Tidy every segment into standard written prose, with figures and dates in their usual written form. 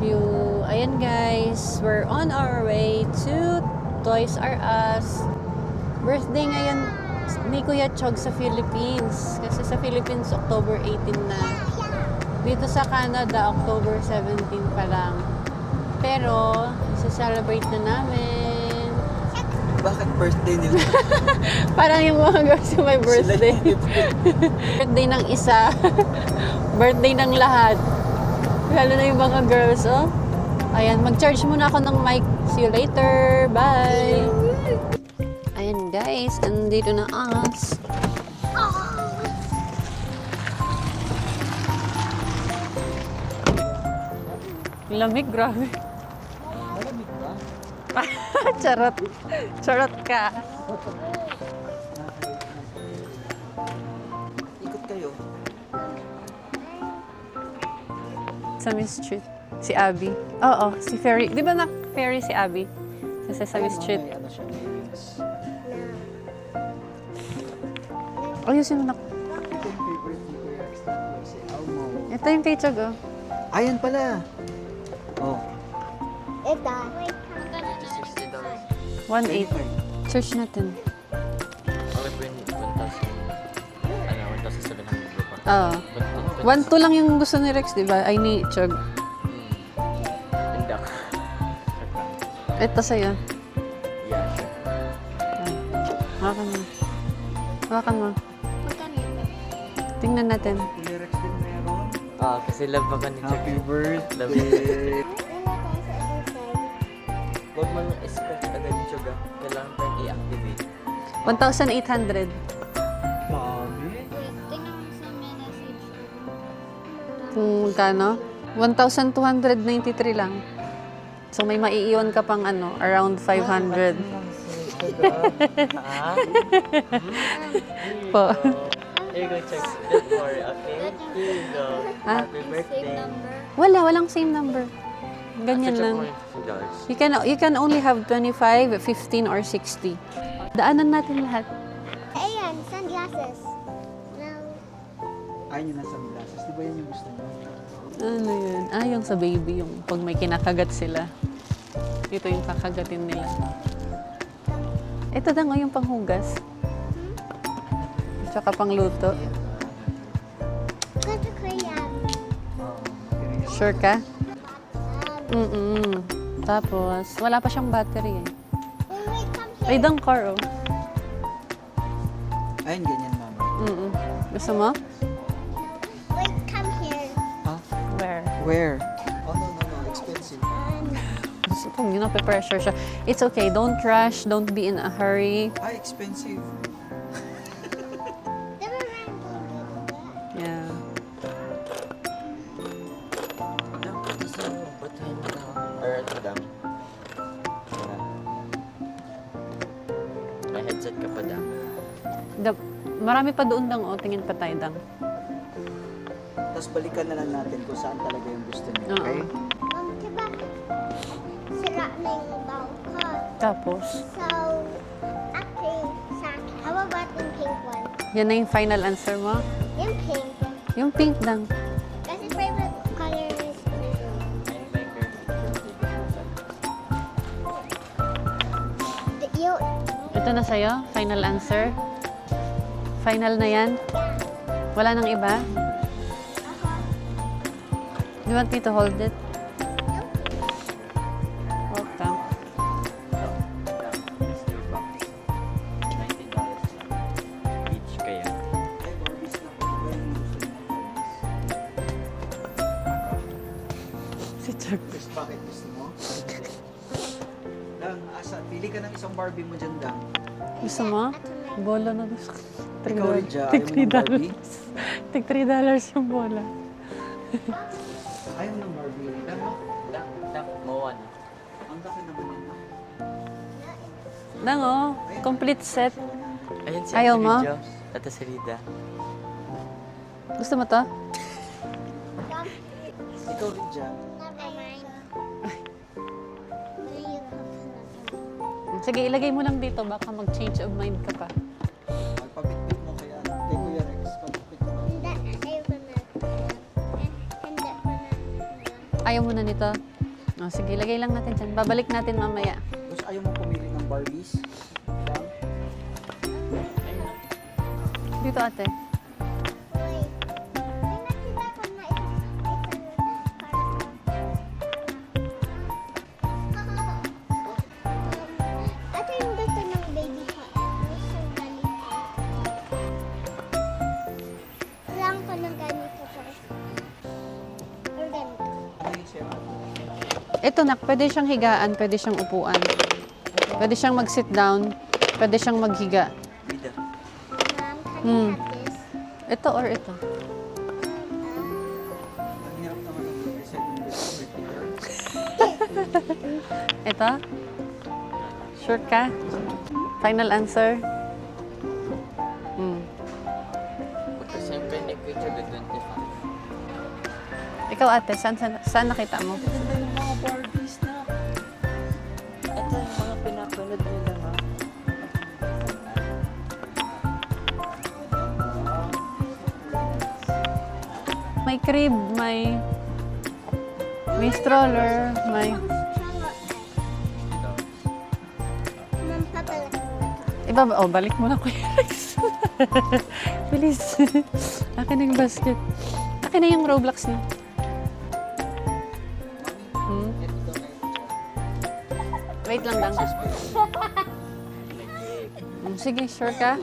you. Ayan guys, we're on our way to Toys R Us. Birthday ngayon ni Kuya Chog sa Philippines. Kasi sa Philippines, October 18 na. Dito sa Canada, October 17 pa lang. Pero, isa-celebrate na namin. Bakit birthday nila? Parang yung mga girls yung may birthday. Birthday ng isa. Birthday ng lahat. Lalo na yung mga girls, oh. Ayan, mag-charge muna ako ng mic. See you later. Bye! Ayan guys, andito na us. Lamig, grabe. Malamig ba? Charot. Charot ka. Ikot kayo. Sa Miss Street. Si Abby. Oo, si Ferry. Di ba na Ferry si Abby? Sa Sesame Street. May ano siya, may wings. Ayusin mo na. Ito yung favorite ni Kuya Extra si Elmo. Ito yung kay Chog, oh. Ayan pala. Oh. Ito. 1.8. Search natin. Okay po yung 1,700 pa. Oo. 1.2 lang yung gusto ni Rex, di ba? Ay, ni Chog. Tindak. Ito sa'yo. Yeah, sure. Hawakan mo. Hawakan mo. Tingnan natin. Kuya Rex din meron. Kasi love ako ni Chuck. Happy birthday. Love Huwag mo nang expect agad ni Chuck. Kailangan pa yung i-activate. 1,800. Mami. Kung magkano? 1,293 lang. So may maiiwan ka pang ano, around 500. Po. Here you go, Chuck. Don't worry, okay? Here you go. Ah? Happy birthday. Walang same number. Ganyan lang. You can only have 25, 15, or 60. Daanan natin lahat. Ayan, sunglasses. No. Ayun yung nasa glasses. Di ba yun yung gusto niyo? Ano yun? Yung sa baby, yung pag may kinakagat sila. Ito yung kakagatin nila. Ito na nga yung panghugas. Tsaka pangluto. Good to crayon. Sure ka? Tapos, wala pa siyang battery eh. Wait, come here. Ay, dang car oh. Ayun, ganyan, mama. Gusto mo? Wait, come here. Ha? Where? Where? Oh, no. Expensive. Kung yun, pressure siya. It's okay. Don't rush. Don't be in a hurry. Expensive. Never mind. Yeah. May headset ka pa dam. Marami pa doon dang. O, tingin pa tayo dang. Tapos balikan na lang natin kung saan talaga yung gusto niyo. Okay? Diba? Sira na yung ball ko. Tapos, So, actually, how about yung pink one? yan na yung final answer mo. Yung pink. Yung pink dang. Kasi favorite color is blue. Yung, Ito na sa'yo. Final answer. Final na yan. Wala nang iba. You want me to hold it? Welcome. Each kaya. Si Chuck. Tapos bakit gusto mo? Dang, pili ka ng isang Barbie mo dyan, Dang. Gusto mo? Bola na gusto. Ikaw, Lydia, Tig ayaw mo ng Barbie? Tig $3 yung bola. Ayaw mo ng Barbie. Dang, Moan. Ang laki naman yun. Dang oh, complete set. Ayun si Ayaw Ate mo? Lydia. Ate si Rida. Gusto mo to? Ikaw, Lydia. never mind. Sige, ilagay mo lang dito. Baka mag-change of mind ka pa. Magpapitpit mo kaya kay Kuya Rex. Pagpapit mo. Hindi, ayaw ko na. Hindi ko na. Ayaw mo na nito? Oh, sige, lagay lang natin dyan. Babalik natin mamaya. Tapos ayaw mo pumili ng Barbies? Dito, ate. Wait. May nakita ko na ito yung gusto ng baby ko. Isang ganito. Lang ko ng ganito first. Or ganito. Ito nak, pwede siyang higaan, pwede siyang upuan. Pwede siyang mag-sit down, pwede siyang maghiga. Bida. Mom, can Hmm. I have this? Ito or ito? Ang hirap naman ng reset ng Ito? Sure ka? Final answer? Hmm. Pagka siyempre nag-picture the 25. Ikaw ate, saan nakita mo? Ganda ng mga Barbies na. Ito yung mga pinapanood nila ha. May crib, may stroller, may... Mom, papalit. balik mo na Kuya Rex. Bilis. Akin na yung basket. Akin na yung Roblox niya. Hmm? Wait lang lang. Sige, sure ka?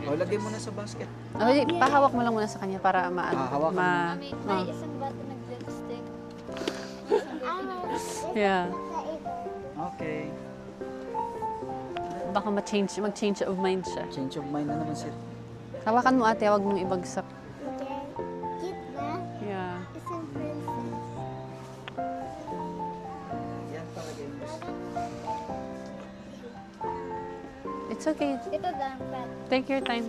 O, lagay mo na sa basket. Oh, pahawak mo lang muna sa kanya para hawakan mo. oh. Isang bata nag-lipstick. Yeah. Okay. Baka mag-change of mind siya. Change of mind na naman sir. Hawakan mo ate, huwag mong ibagsak. Okay. Cute ba? Yeah. Isang princess. Yan talaga yung gusto. It's okay. Ito lang, pet. Take your time.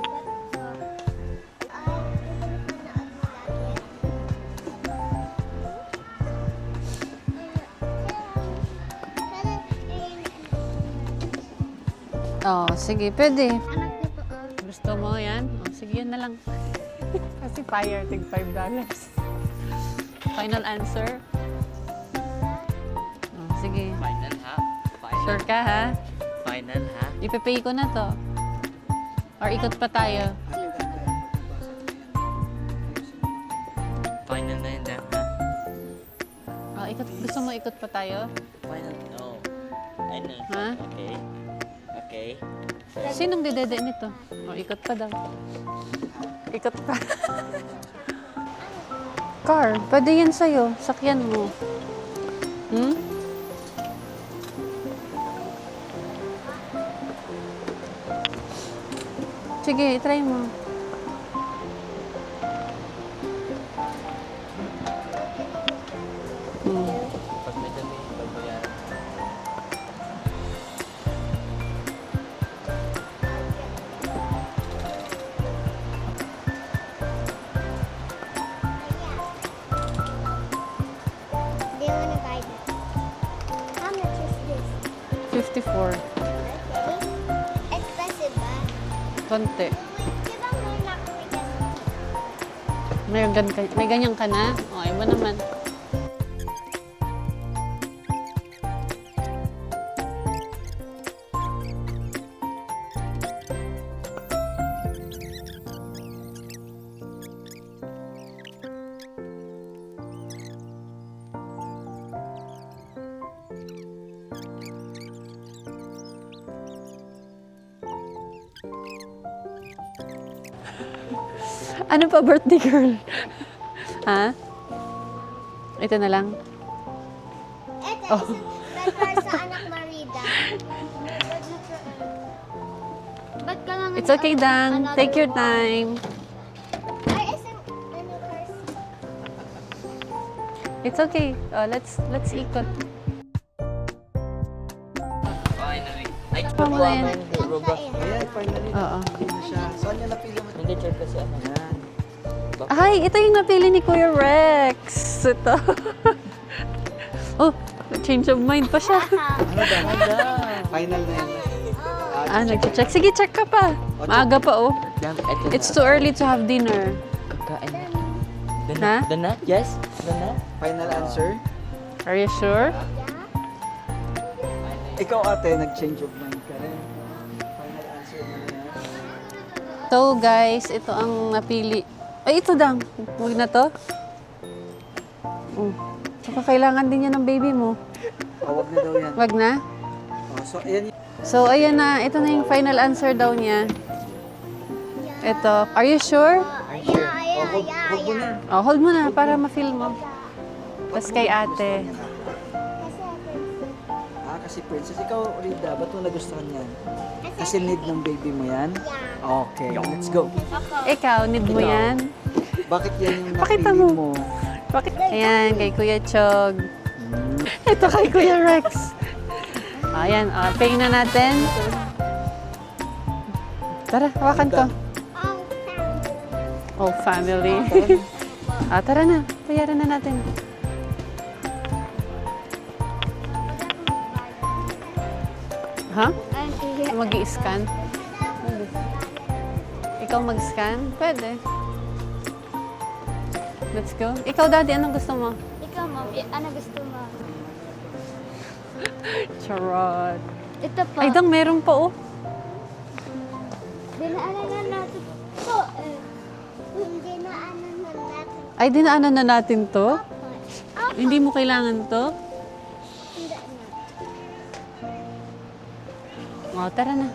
Oh, sige, pwede. Anak nito, Gusto mo yan? Oh, sige, yan na lang. Kasi fire, tig $5. Final answer? Oh, sige. Final ha? Final, Sure ka ha? final ha? Ipipay ko na to. Or ikot pa tayo. Final na yun lang ha? Oh, gusto mo ikot pa tayo? Final, no. Ano? Ha? Okay. Okay. Sinong didede nito? Oh, ikot pa daw. Ikot pa. Car, pwede yan sa'yo. Sakyan mo. Hmm? Sige, try mo. Hmm. Pag may dami, babayaran. Do you want to buy this? How much is this? 54. Okay. Expensive ba? Konti. Di ba muna ako may ganito? May ganyan ka na? O, iba naman. Ano pa birthday girl? Ha? Ito na lang. Ito, Oh. isang red car sa anak Marida. Ba't ka lang It's okay, Dang. Take your time. Ay, isang ano cars? It's okay. Let's ikot. Finally. Ay, Pa mo na yan. Roblox. Ayan, finally. Oo. Hindi na siya. Saan niya napili mo? Hindi, sure kasi ano. Ayan. Ay, ito yung napili ni Kuya Rex. Ito. Oh, change of mind pa siya. Ano ba? Final na yan. Nag-check. Sige, check ka pa. Maaga pa, oh. Damn, eto It's na. too early to have dinner. Kakain na. Ha? The nut? Yes? The nut? Final answer? Are you sure? Ikaw ate, nag-change of mind ka rin. Final answer mo na yan. So guys, ito ang napili. Ay, ito dang. Huwag na to. Saka kailangan din yan ng baby mo. Wag na daw yan. Wag na? So, ayan So, ayan na. Ito na yung final answer daw niya. Ito. Are you sure? Wag mo na. Oh, hold mo na para ma-feel mo. Tapos kay ate. Kasi princess, ikaw, Rida, ba't mo nagustuhan yan? Kasi need ng baby mo yan? Okay, let's go. Ikaw, need mo yan? Bakit yan yung Pakita napili mo. mo? Bakit? Ayan, kay Kuya Chog. Ito kay Kuya Rex. Ayan, pay na natin. Tara, hawakan ko. Oh, family. Tara na. Bayaran na natin. Ha? Mag-i-scan? Ikaw mag-scan? Pwede. Let's go. Ikaw, Daddy, anong gusto mo? Ikaw, Mom. Ano gusto mo? Charot. Ito po. Ay, dang, meron pa, oh. Dinaanan na natin po. Hindi naanan na natin Ay, dinaanan na natin to? po. Hindi mo kailangan to? Hindi na. O, tara na.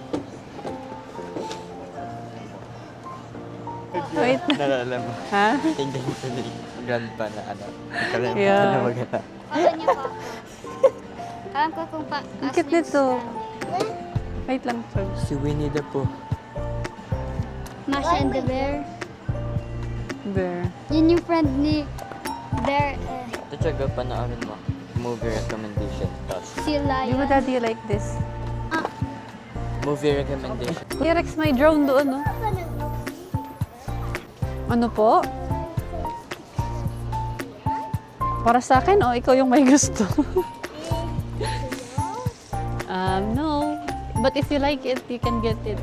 Wait na. Nalala mo. Ha? Tingnan mo tuloy. Grandpa na ano. Kalimutan Yeah. na magana. Kala niyo po ako. Alam ko kung pa... Ang cute nito. Wait lang, Chog. Si Winnie the Pooh. Masha and the Bear. There. Yun yung friend ni Bear. Ito tiyaga, panoorin mo. Movie recommendation. Tapos, Si Di ba, Lion. Daddy, you like this? movie recommendation. Kuya Rex, may drone doon, no? Ano po? Para sa akin, o ikaw yung may gusto? No. But if you like it, you can get it.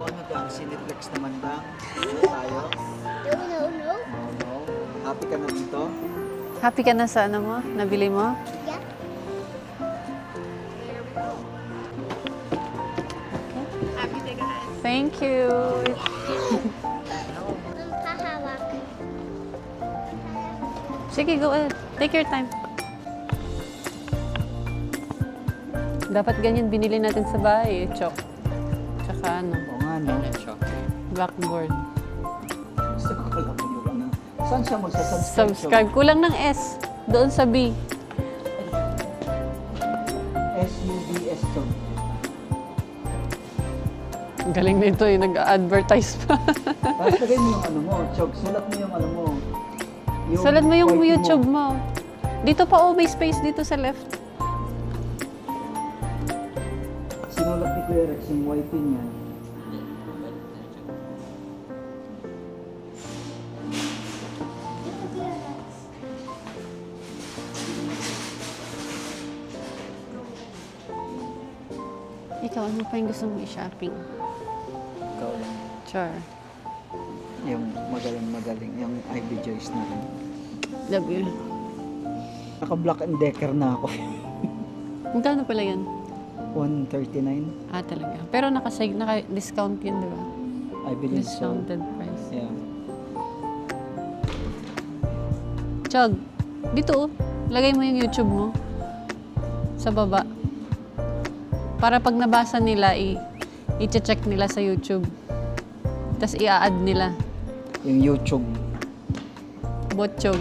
Ano dang, Cineplex naman dang? Tayo? No. No. Happy ka na dito? Happy ka na sa ano mo? Nabili mo? Yeah. Thank you. Ang kahawak. Sige, go ahead. Take your time. Dapat ganyan binili natin sa bahay, chok. Tsaka ano, Oo nga, no? blackboard. Gusto ko pala kung ano. Saan siya magsasubscribe? Subscribe. Kulang ng S. Doon sa B. SUBS to. Ang galing nito eh. Nag-advertise pa. Tapos lagay mo yung ano mo, Chog. Sulat mo yung ano mo. Sulat mo yung white YouTube mo. Dito pa, oh, may space dito sa left. Sinulat ni Kuya Rex yung white niya. Ikaw, ano pa yung gusto mong i-shopping? Ikaw lang. Sure. Yung magaling. Yung Ivy Joyce na rin. W. Naka-Black and Decker na ako. Magkano pala yan? 139. Ah, talaga. Pero naka-discount yun, di ba? I believe so. Discounted price. Yeah. Chog, dito oh. Lagay mo yung YouTube mo. Sa baba. Para pag nabasa nila, i-check nila sa YouTube. Tapos i-add nila. Yung YouTube. Botchog.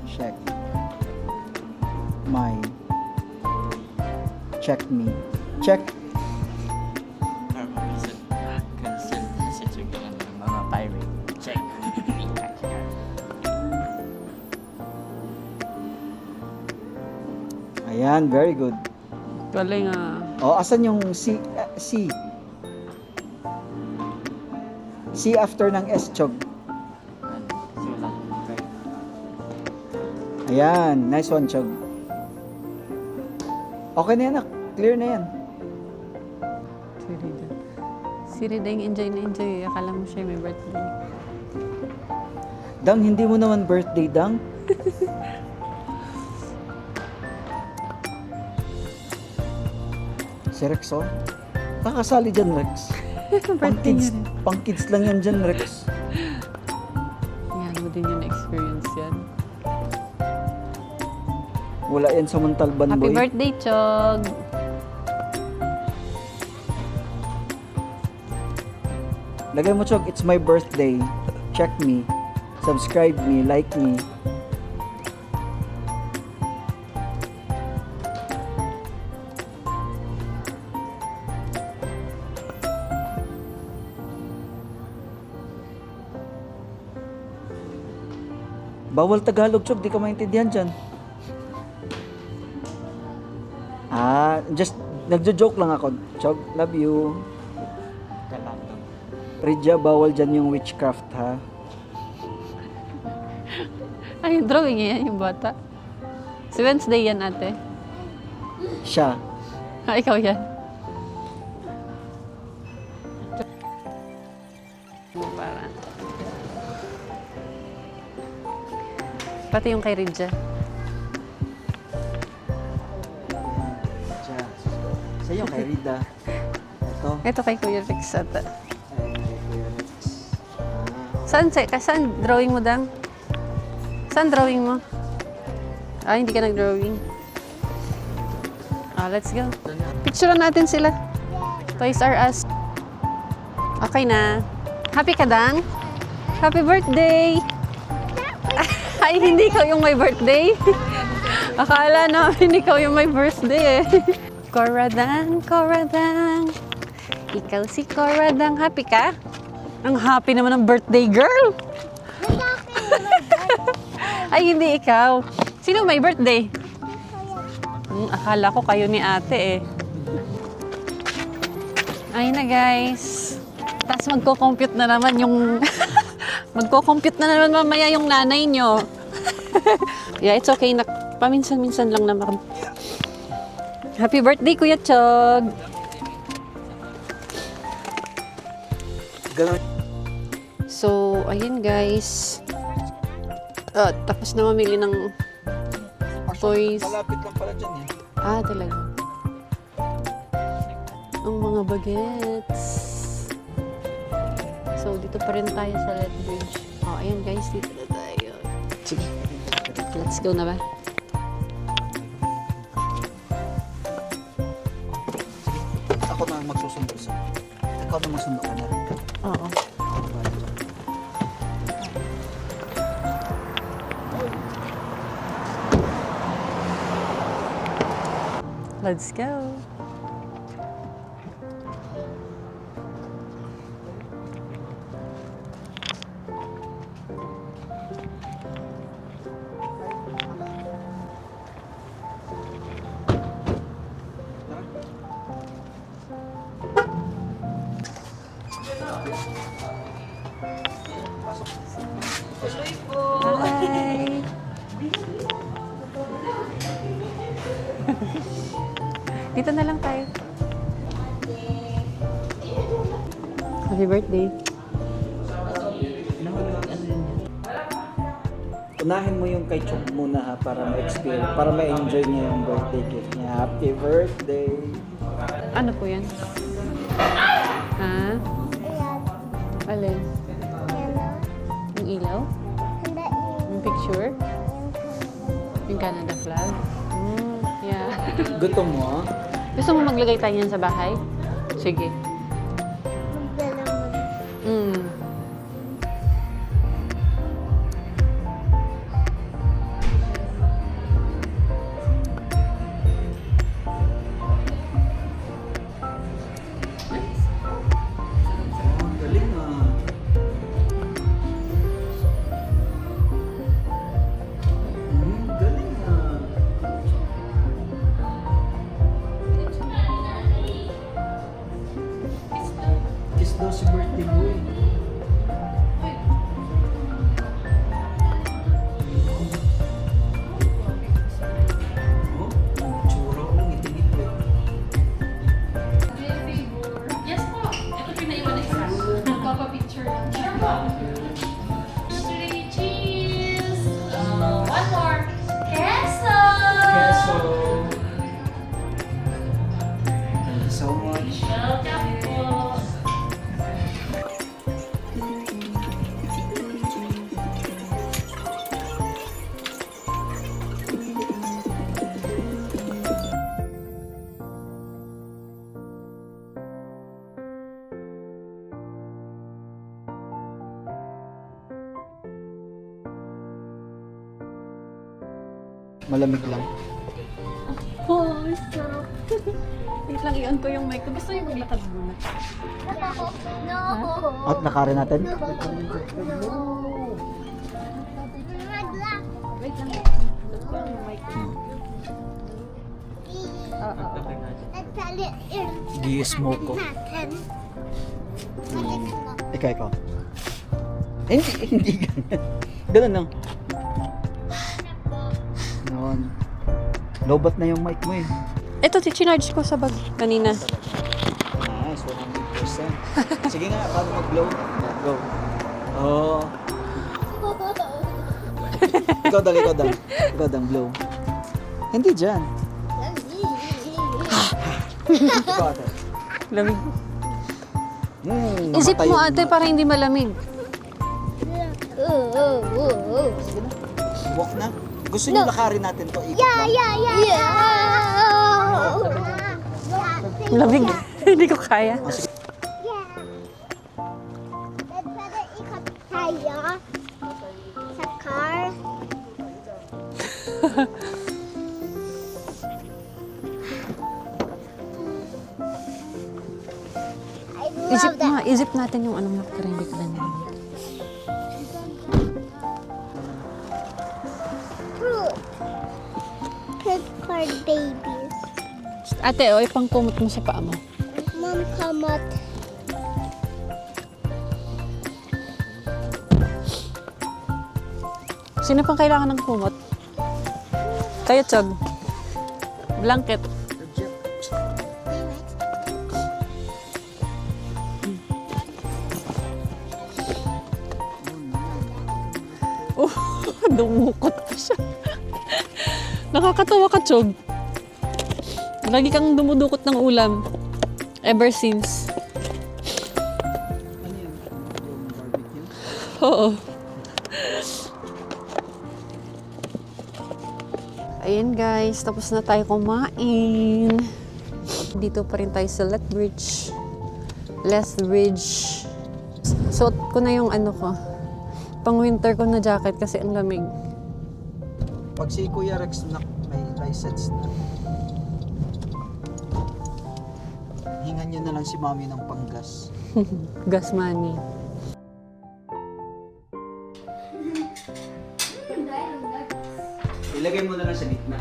Check. My. Check me. Check. Cancel message ng mga pirate. Check. Ayan, very good. Galing ah. Oh, asan yung C? C. C after ng S, Chog. Ayan, nice one, Chog. Okay na yan, nak. Clear na yan. Si Rida. Si Rida yung enjoy na enjoy. Akala mo siya may birthday. Dang, hindi mo naman birthday, Dang. Si Rex, oh. Kakasali dyan, Rex. Birthday niya rin. Pang kids lang yan dyan, Rex. Yan mo din yung experience yan. Wala yan sa Montalban, Happy boy. birthday, Chog! Lagay mo, Chog, it's my birthday. Check me. Subscribe me. Like me. Bawal Tagalog, Chog. Di ka maintindihan dyan. Just nagjo-joke lang ako. Chog, love you. Kalato. Ridja, bawal dyan yung witchcraft, ha? Ay, drawing niya yan, yung bata. Si Wednesday yan, ate. Siya. Ikaw yan. Para. Pati yung kay Ridja. Siya. Sa iyo, kay Rida. Ito. Ito kay Kuya Rex ata. Ay, kay Kuya Rex. Saan drawing mo, Dang? Saan drawing mo? Hindi ka nag-drawing. Let's go. Picturean natin sila. Toys R Us. Okay na. Happy ka, Dang? Happy birthday! Ay, hindi ikaw yung may birthday. Akala namin ikaw yung may birthday eh. Coradang, Coradang. Ikaw si Coradang. Happy ka? Ang happy naman ng birthday girl. Ay, hindi ikaw. Sino may birthday? Akala ko kayo ni ate eh. Ayun na guys. Tapos magko-compute na naman yung... magko-compute na naman mamaya yung nanay nyo. Yeah, it's okay. Paminsan-minsan lang naman. Happy birthday, Kuya Chog! Ganun. So, ayun guys. Tapos na mamili ng toys. Malapit lang pala dyan eh. Talaga. Ang mga bagets. So, dito pa rin tayo sa Lethbridge. Ayun guys, dito na tayo. Sige. Let's go na ba? Ako na ang magsusundo sa. Ikaw na magsundo ka na rin. Oo. Let's go. Hi. Dito na lang tayo. Happy birthday. Unahin mo yung kay Chog muna ha, para ma-experience, para ma-enjoy niya yung birthday gift niya. Happy birthday! Ano po yan? Alin? Yung ilaw? Yung picture? Yung Canada flag? Yeah. Gutom mo? Gusto mo maglagay tayo yan sa bahay? Sige. Galing ah. Galing ah. Kiss daw si birthday boy. much. Malamig lang. Oh, sarap. Wait lang, i-on ko yung mic ko. Gusto niyo maglakad muna? No. At nakarin natin? Wait lang. Gusto ko yung mic ko. Tapos natin. Gi-smoke ko. Ikaw. Eh, hindi ganyan. Ganun lang. Noon. Lobat na yung mic mo eh. Ito, chinarge ko sa bag kanina. Nice, 100%. Sige nga, paano mag-blow? Go. Oh. Ikaw dang, blow. Hindi dyan. Ikaw ate. Lamig. Isip mo ate para hindi malamig. Walk na. Gusto niyo lakarin natin to. Ikot lang. Lamig. Hindi ko kaya. Oh, sige. Pwede ikot tayo sa car. I love that. Isip natin yung anong nakarinig na nila. Fruit card babies. Ate, o, ipangkumot mo sa paa mo. Mom, kamot. Sino pang kailangan ng kumot? Kayo, Chog. Blanket. Oh, dumukot pa siya. Nakakatawa ka, Chog. Lagi kang dumudukot ng ulam. Ever since. Ano yun? Yung barbecue? Oo. Ayan guys, tapos na tayo kumain. Dito pa rin tayo sa Lethbridge. Suot ko na yung ano ko. Pang winter ko na jacket kasi ang lamig. Pag si Kuya Rex may license na, hingan niyo na lang si Mami ng panggas. Gas money. Ilagay mo na lang sa gitna.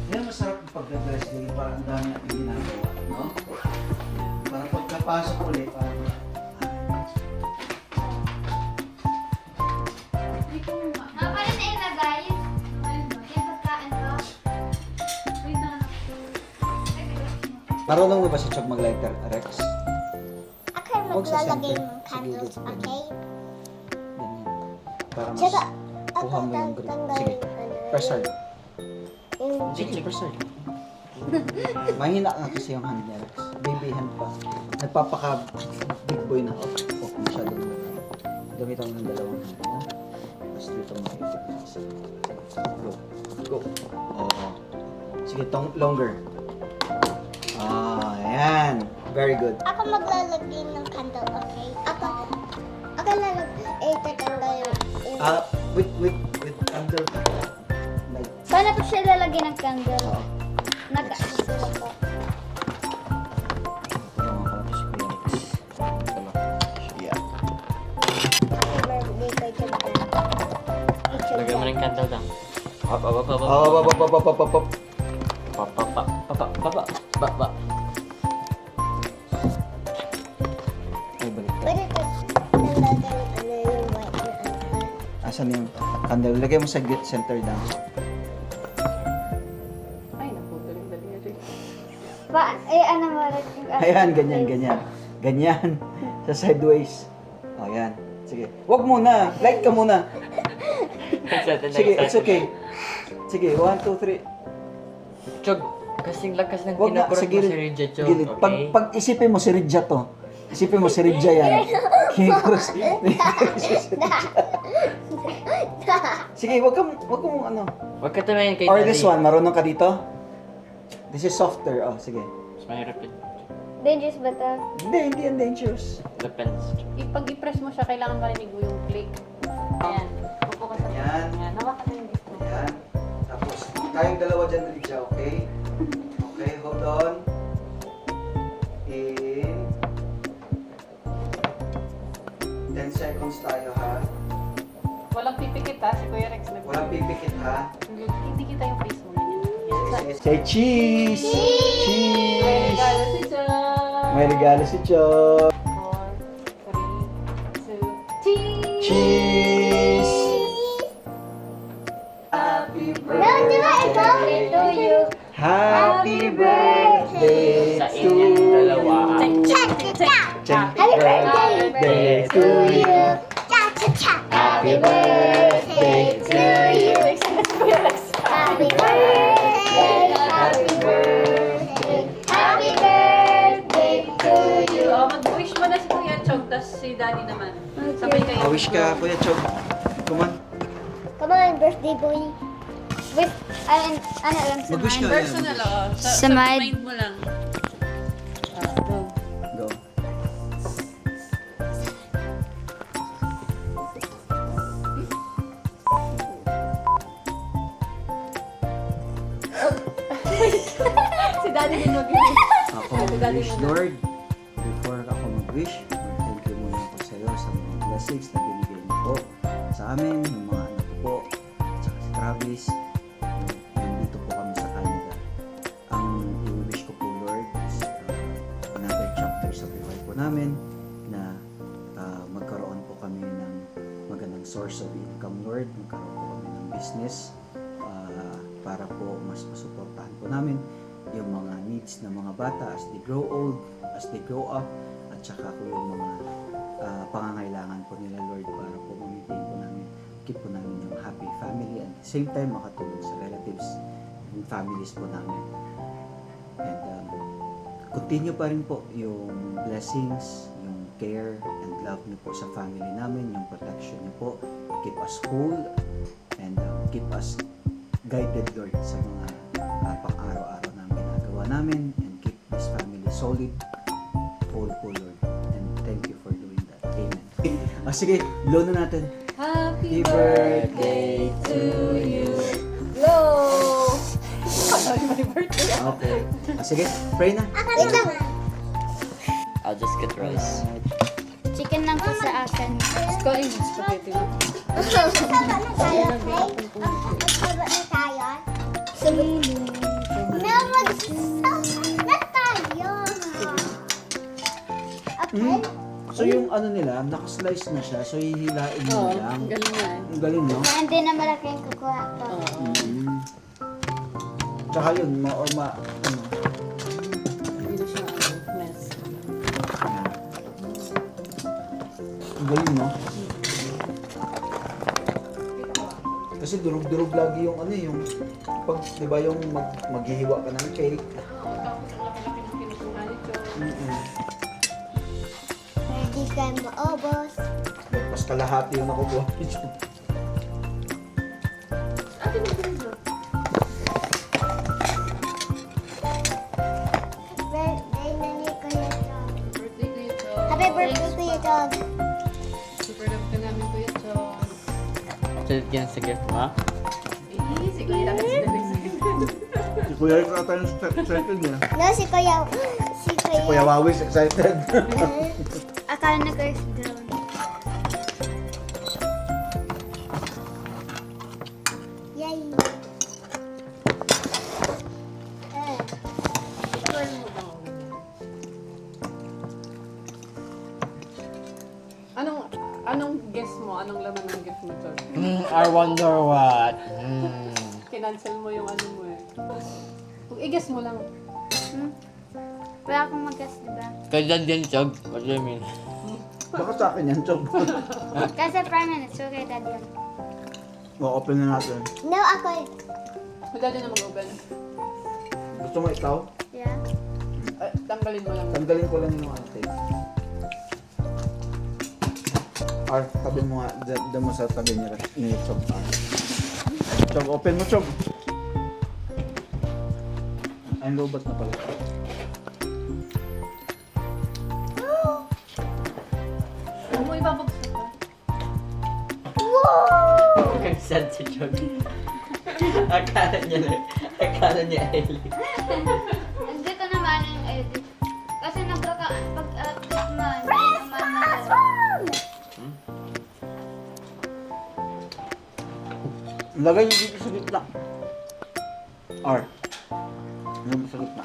Yan masarap yung pagka-wrestling, parang ang dami natin ginagawa, no? Para pagkapasok ulit, parang Paano na ilagay? Yung pagkain ko? marunong na ba si Chog mag-lighter, Rex? Ako Huwag sa maglalagay center. ng candles, Sa gilid. okay? Ganyan. Para mas Tsaka, kuha mo yung grip. Sige, press hard. Sige, press hard. Mahina nga kasi yung hand niya, Rex. Baby hand pa. Nagpapaka big boy na. Oh, masyadong gamitan mo ng dalawang hand mo. Tapos dito makikita. Go. Go. Oh. Sige, longer. Ah, ayan. Very good. Ako maglalagay ng candle, okay? Ako lalagay, tatanggal yung... With candle. Like, Paano po siya lalagay ng candle? oh. Nag-aasila po. Yeah. Happy birthday kay Chagdan. Lagyan mo ng candle lang. Hop. Papa. Ay, balik ka. Pwede ko nalagay yung white na ano. Asan yung candle? Lagay mo sa center lang. Ay, naputol yung daliri. Ano mo rin yung... Ayan, ganyan. Ganyan. Sa sideways. O, yan. Sige. Wag muna. Light ka muna. Sige, it's okay. Sige, 1, 2, 3. Chog, kasing lakas ng Wag na, kinakurot sa mo gilid. si Ridja, Chog. Gilid. Okay? Pag isipin mo si Ridja to. Isipin mo si Ridja yan. Kinikurot. Sige, wag kang ano. Huwag ka tumingin kay Or Daddy. this one, marunong ka dito? This is softer. Oh, sige. Mas mahirap yun. Dangerous ba ito? Hindi yan dangerous. Depends. Chog. Pag i-press mo siya, kailangan marinig mo yung click. Ayan. Upo ka sa Ayan. Ayan. Hawakan mo yung disco. Ayan. Tapos, tayong dalawa dyan, Ridja, okay? Okay, hold on. In 10 seconds tayo, ha? Walang pipikit ha, si Kuya Rex. Walang pipikit, ha? Hindi kita yung face mo. Ganyan. Say cheese! May regalo Cheese! si John. May regalo si Chok. 4, 3, 2, cheese! Cheese! Happy No, di ba ito? Ito yung... Happy birthday Sa to inyong dalawa. Cha-cha-cha! Happy birthday to you! Cha-cha-cha! Happy birthday to you! Happy birthday! Happy birthday! Happy birthday to you! Oh, mag-wish mo na si Kuya Chog, tapos si Daddy naman. Sabay kayo. Wish ka, Kuya Chok. Come on. Come on, birthday boy! With, ano lang sa Mag-wish ka. mind? Personal, oh. Sa Sa mind. mind mo lang. Go. Go. Si Daddy din mag-wish. Ako mag-wish, Lord. Before ako mag-wish, thank you muna po sa iyo sa mga blessings na binigay niyo po sa amin, yung mga anak ko po, at saka si Travis. Nandito po kami sa Canada. Ang i-wish ko po, Lord, is another chapter sa buhay po namin na magkaroon po kami ng magandang source of income, Lord. Magkaroon po kami ng business para po mas masuportahan po namin yung mga needs ng mga bata as they grow old, as they grow up, at saka po yung mga pangangailangan po nila, Lord, para po ma-maintain po namin, keep po namin yung happy family and at the same time makatulong sa relatives and families po namin. And continue pa rin po yung blessings, yung care and love niyo po sa family namin, yung protection niyo po, keep us whole and keep us guided, Lord, sa mga pang-araw-araw na ginagawa namin and keep this family solid, whole po, Lord. And thank you for doing that. Amen. Sige, blow na natin. Happy birthday to you. Blow! Sorry, my birthday. Okay. Sige, pray na. Wait lang. I'll just get rice. Chicken lang po sa akin. Let's go in spaghetti. Magsaba na tayo, okay? Magsaba na tayo. No, magsaba na tayo. Okay? So yung ano nila, nakaslice na siya, so hihilain mo Oo, lang. galing nga eh. Ang galing, no? Na hindi na malaki yung kukuha ko. Oo. Mm. Tsaka yun, ano, Hindi na siya mess. ang galing, no? Kasi durog-durog lagi yung ano yung pag, di ba yung maghihiwa ka ng cake. Oo, tapos ang laki-laki ng kinukuha nito. Hindi kayo maubos. Mas kalahati yung nakukuha nito. Ate, may pinto. Birthday na ni Kuya Chog. Birthday Kuya Chog. Happy birthday, Kuya Chog. Super love ka namin, Kuya Chog. Sulit yan sa gift mo, ha? Si Kuya Rex. Si Kuya Rick ata yung excited niya. No, si Kuya... Si Kuya... Kuya Wawis excited. Akala na Kuya down. Yay! Anong guess mo? Anong laman ng gift mo, Chog? I wonder what. Kinancel mo yung ano mo eh. Kung i-guess mo lang. Wala akong mag-guess, diba? Kaya din, Chog. What do you mean? sa akin yan, Chog. Kasi prime minutes, okay, daddy yan. O-open na natin. No, ako. Madali na mag-open. Gusto mo ikaw? Yeah. Ay, tanggalin mo lang. Tanggalin ko lang yung ano tape. Ar, tabi mo nga. Diyan mo sa tabi ni Chog. Chog, open mo, Chog. Ay, lobat na pala. Huwag mo ibabagsak ka. Ang sad si Jog. Akala niya Ellie. Hindi ko naman yung edit. Kasi pag-update mo, Lagay niyo dito sa gitna. R. Lagay mo sa gitna.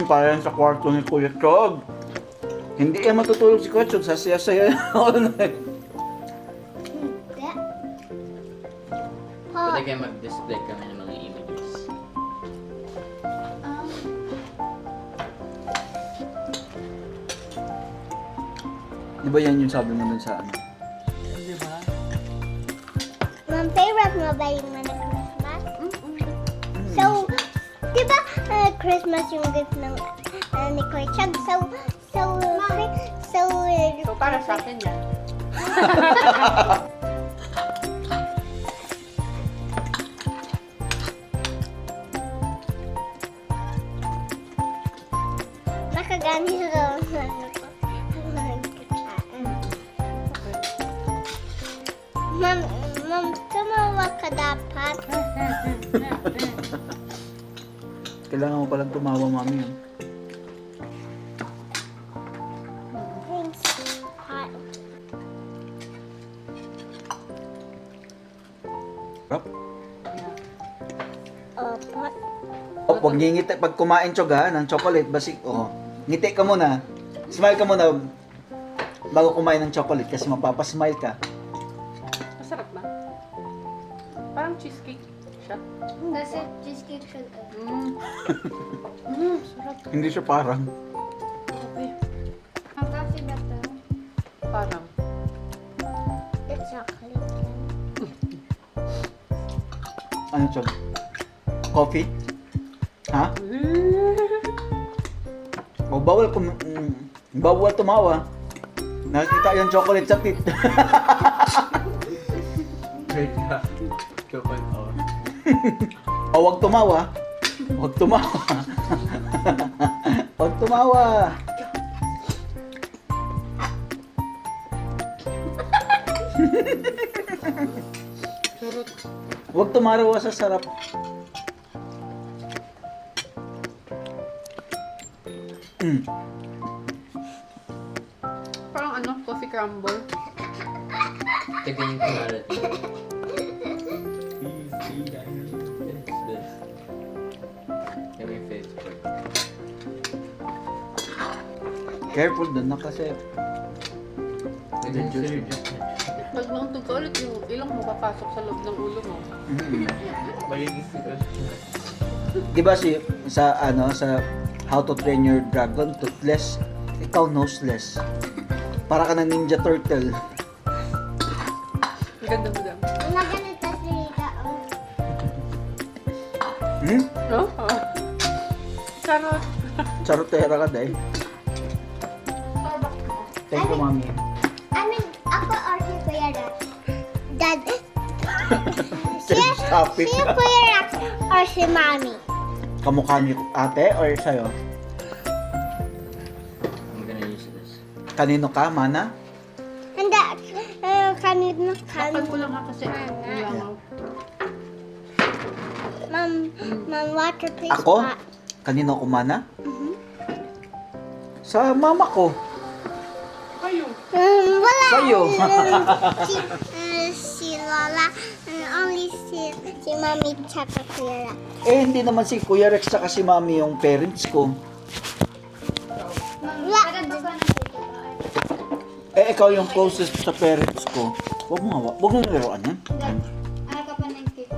Parang sa kwarto ni Kuya Chog. Hindi yan matutulog si Kuya Chog. Sasaya-saya all night. Pwede kayo mag-display kami ng mga images. Di ba yan yung sabi mo dun sa ano? Di ba? Ma'am, favorite mo ba yung mga Christmas? So, di ba Christmas yung gift ng ni Kuya Chug? So, So, para sa akin yan. nakagamit ko. Ma'am, tumawa ka dapat. Kailangan mo palang tumawa, mami. Yun. Thanks. Hot. Rap. Opo. Oh, huwag ngingiti. Pag kumain, Chog, ha, ng chocolate, basik, ngiti ka muna. Smile ka muna bago kumain ng chocolate kasi mapapasmile ka. Masarap ba? Parang cheesecake siya. Kasi cheesecake siya. Sarap. Hindi siya parang. Okay. Ang kasi ba ito? Parang. It's chocolate yan. Ano, Chog? Coffee? Ha? O, bawal tumawa. Nakikita yung chocolate sa tit. Great ka. Chocolate or. O, wag tumawa. Wag tumawa. Wag tumawa. Wag tumarawa sa sarap. Parang ano, coffee crumble. Tignan yung kumalat. Kami yung Facebook. Careful dun na kasi. Tignan yung Sir Jack. Pag nauntog ka ulit, yung ilong mo papasok sa loob ng ulo mo. Magiging sitwasyon. Di ba sa How to Train Your Dragon, toothless, ikaw noseless. Para ka ng Ninja Turtle. Ang ganda mo dam. Naganito si Rita. No? Charot. Charotera ka, day. Thank you, mami. I mean, ako or si Kuya Rex? Dad. Change topic. Si Kuya Rex or si Mami? Kamukha ni ate or sa'yo? I'm gonna use this. Kanino ka, Mana? Hindi. Kanino Takpan ko lang ha kasi Ano? Ma'am, water please. Ako? Kanino ko, Mana? Sa mama ko. kayo. Wala. Sa'yo. Si Lola. Only si Mami tsaka Kuya Rex. Hindi naman si Kuya Rex saka si mami yung parents ko. Wala. Ikaw yung closest sa parents ko. Huwag mo laruan yan. Ay ka pa ng cake.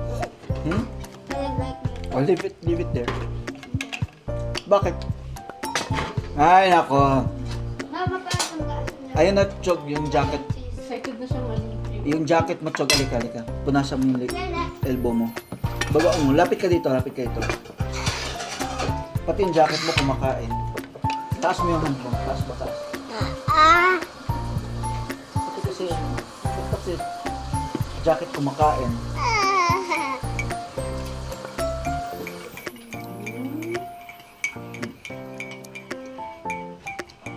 Hmm? I like it. Oh, leave it there. Bakit? Ay, nako. Mama, Ayun na, Chog, yung jacket. Excited na siyang ano. Yung jacket mo, Chog, alika. Punasan mo yung elbow mo. Baba mo, lapit ka dito. Pati yung jacket mo kumakain. Taas mo yung hand mo, taas. Ah. Kasi jacket kumakain.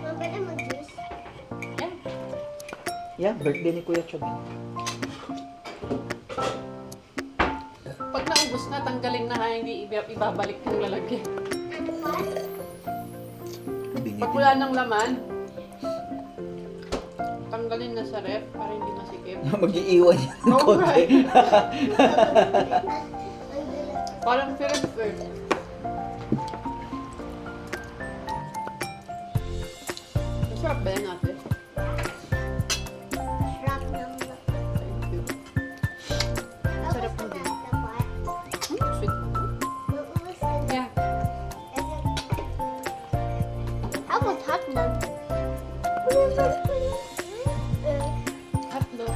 Mabala mag-juice. Yeah, birthday ni Kuya Chog. Pag naubos na, tanggalin na ha, hindi ibabalik yung lalagyan. Ano ba? Pag wala ng laman, tanggalin na sa ref para hindi masikip. Mag-iiwan yan ng Oh, konti. right. Ang dala. Parang first. Masarap ba yan ate? Sarap ng Thank you. Sarap Tapos ng dapat. Sweet mo. Nauubos ka na. Yeah. How about hot dog? Hotdog.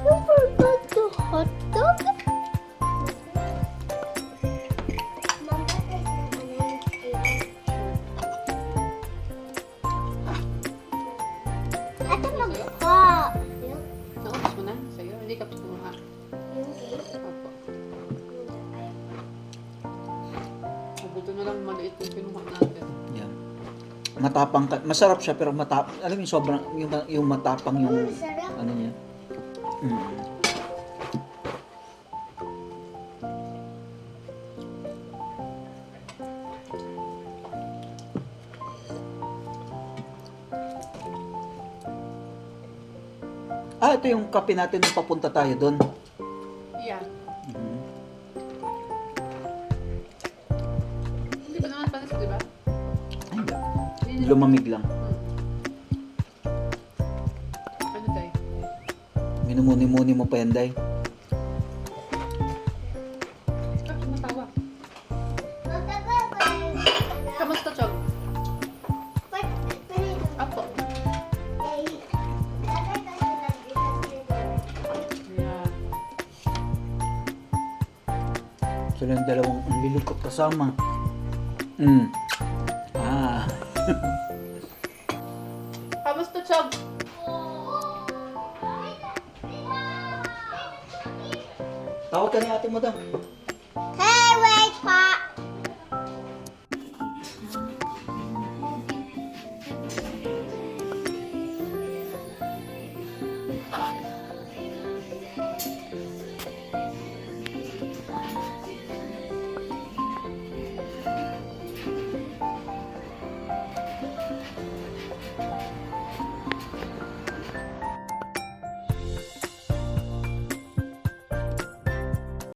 You forgot the hot dog? Mom, that is not an Ate, magka. Naubos mo na sa'yo. Hindi ka pa kumuha. Yung cake. Opo. Mabuto na lang maliit yung kinuha natin. Yeah. Matapang ka. Masarap siya pero alam mo yung sobrang yung matapang yung Sarap. ano niya. Mm. Ito yung kape natin nung papunta tayo doon. Yeah. Mhm. Hindi pa naman panis, di ba? Ay, hindi. Hindi na- Lumamig lang. Ano tayo? Minumuni-muni mo pa yan, Day. Ah, matawa. Matagal pa rin. Kamusta, Chog? Pero Apo. lagay ka sa nag-isang Yeah. Sila yung dalawang ang lilikot kasama. Mm. Kamusta, Chog? Tawag ka ni ate mo daw.